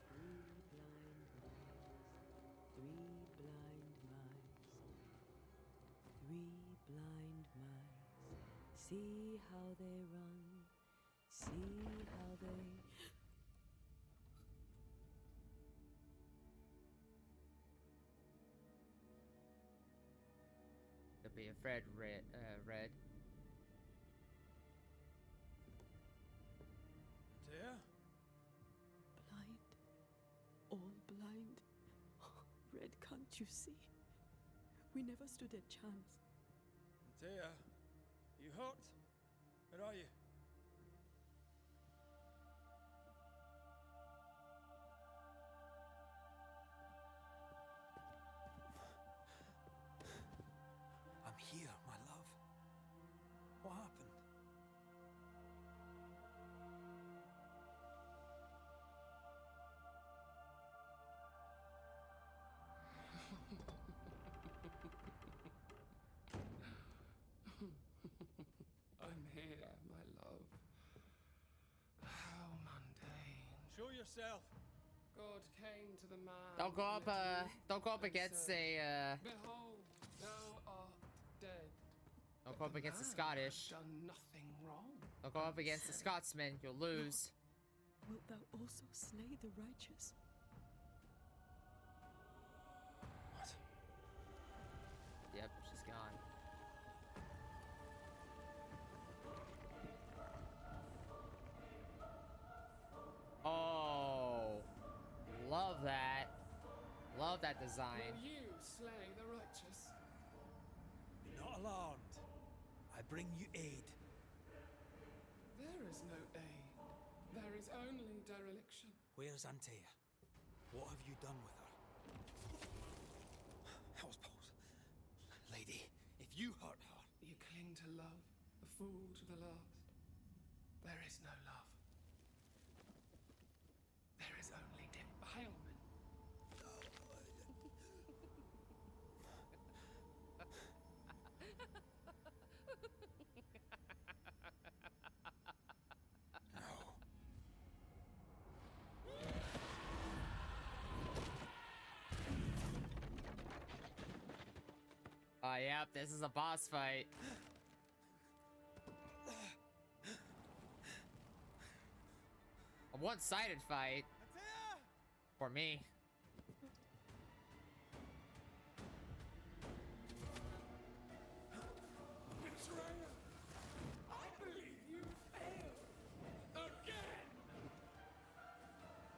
Three blind mice. See how they run. See how they. You'll be afraid, Red. Red. Antea? Blind. All blind. Red, can't you see? We never stood a chance. Antea? You hurt? Where are you? I'm here, my love. What happened? I'm here, my love. How mundane. Show yourself. God came to the man. Don't go up. with little Don't go up and against said, a. Behold, thou art dead. Don't But go up the against the man Scottish. had done nothing wrong. Don't go up against the Said, Scotsman. You'll lose. Wilt thou also slay the righteous? What? Yep, she's gone. Oh, love that. Love that design. Will you slay the righteous? Be not alarmed. I bring you aid. There is no aid. There is only dereliction. Where's Antea? What have you done with her? Hellsballs. Lady, if you hurt her... You cling to love, a fool to the last. There is no love. There is only defilement. No. Oh, yep, this is a boss fight. one-sided fight. For me. Betrayer! I believe you failed. Again!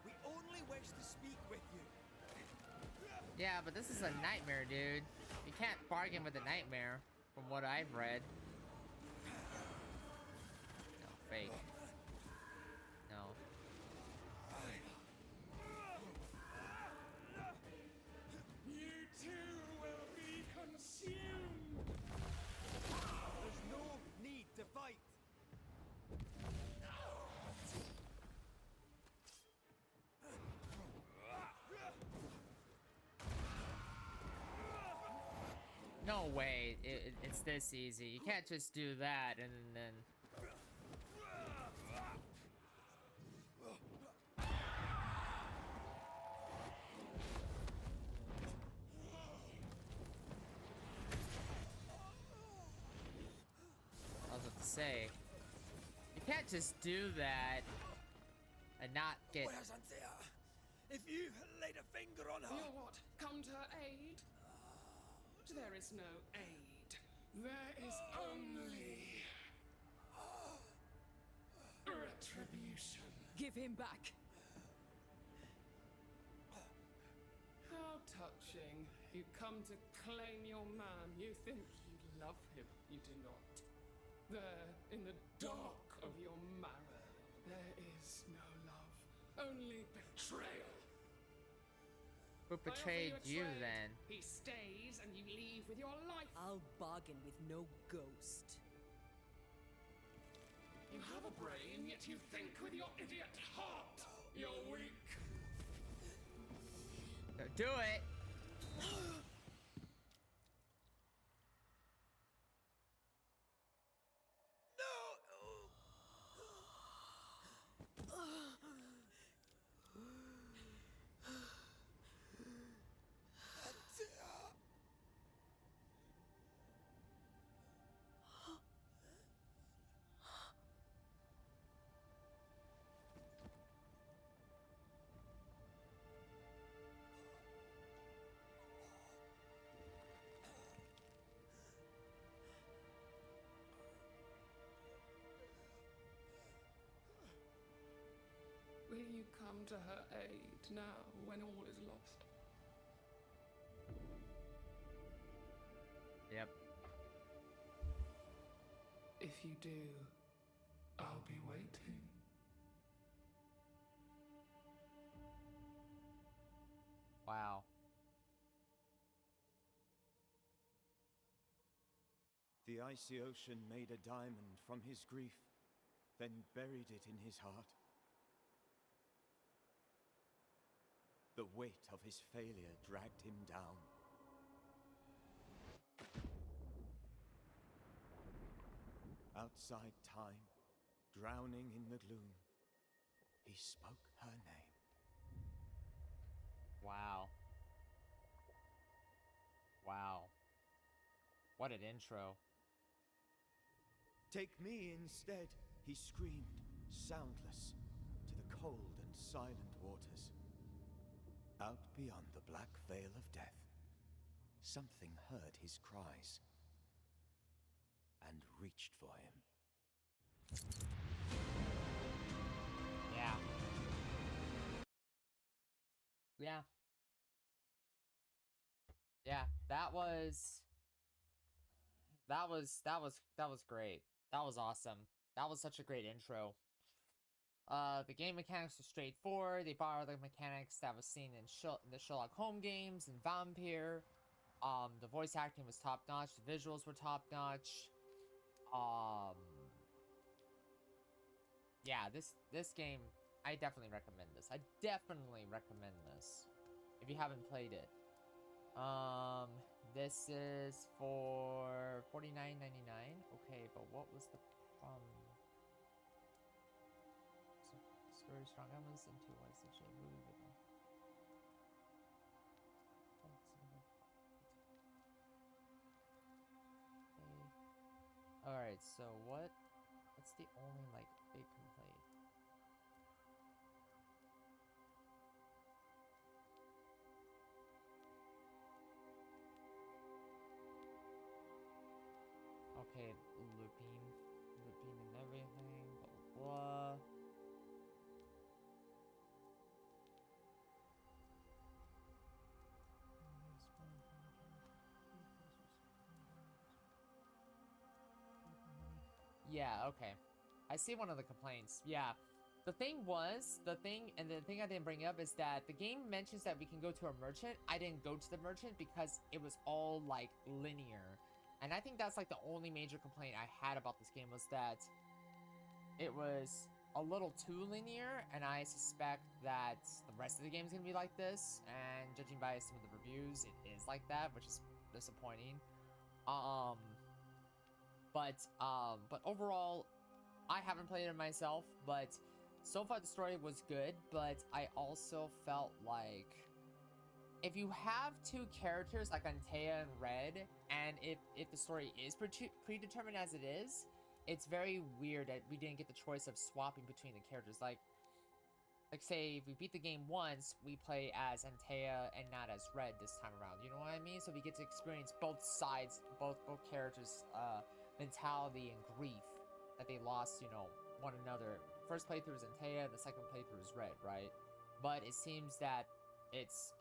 We only wish to speak with you. Yeah, but this is a nightmare, dude. You can't bargain with a nightmare, from what I've read. No, fake. No. You too will be consumed. There's no need to fight. No way, it's this easy. You can't just do that and then... I was about to say, you can't just do that and not get... Where's Anthea? If you laid a finger on her... You're what? Come to her aid? There is no aid. There is only... retribution. Give him back. How touching. You come to claim your man. You think you love him. You do not. There, in the dark of your marrow, there is no love. Only betrayal. Who betrayed you then? He stays and you leave with your life. I'll bargain with no ghost. You have a brain, yet you think with your idiot heart. You're weak. Do it! Will you come to her aid now when all is lost? Yep. If you do, I'll be waiting. Wow. The icy ocean made a diamond from his grief, then buried it in his heart. The weight of his failure dragged him down. Outside time, drowning in the gloom, he spoke her name. Wow. Wow. What an intro. Take me instead, he screamed, soundless, to the cold and silent waters. Out beyond the black veil of death, something heard his cries and reached for him. Yeah. Yeah. Yeah, that was great. That was awesome. That was such a great intro. The game mechanics are straightforward. They borrow the mechanics that was seen in the Sherlock Holmes games and Vampire. The voice acting was top notch. The visuals were top notch. Yeah, this game, I definitely recommend this. I definitely recommend this if you haven't played it. This is for $49.99. Okay, but what was the story strong elements into what's the shape movie video? Okay. Alright, so what's the only like big complaint? okay, looping and everything, blah, blah, blah. Yeah, okay. I see one of the complaints. Yeah. The thing I didn't bring up is that the game mentions that we can go to a merchant. I didn't go to the merchant because it was all, like, linear. And I think that's, like, the only major complaint I had about this game was that it was a little too linear, and I suspect that the rest of the game is going to be like this, and judging by some of the reviews, it is like that, which is disappointing. But overall, I haven't played it myself, but so far the story was good, but I also felt like if you have two characters like Antea and Red, and if the story is predetermined as it is, it's very weird that we didn't get the choice of swapping between the characters. Like say, if we beat the game once, we play as Antea and not as Red this time around. You know what I mean? So we get to experience both sides, both characters' mentality and grief that they lost, you know, one another. First playthrough is Antea, the second playthrough is Red, right? But it seems that it's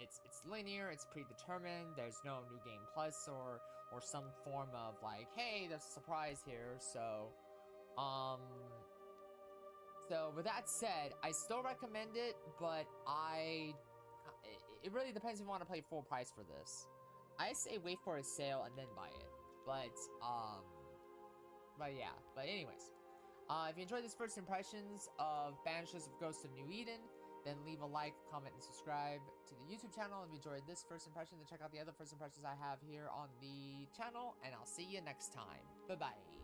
linear, it's predetermined. There's no new game plus or some form of like, hey, there's a surprise here. So with that said, I still recommend it, but it really depends if you want to play full price for this. I say wait for a sale and then buy it. But yeah. But anyways, if you enjoyed this first impressions of Banishers of Ghosts of New Eden, then leave a like, comment, and subscribe to the YouTube channel. If you enjoyed this first impression, then check out the other first impressions I have here on the channel, and I'll see you next time. Bye-bye.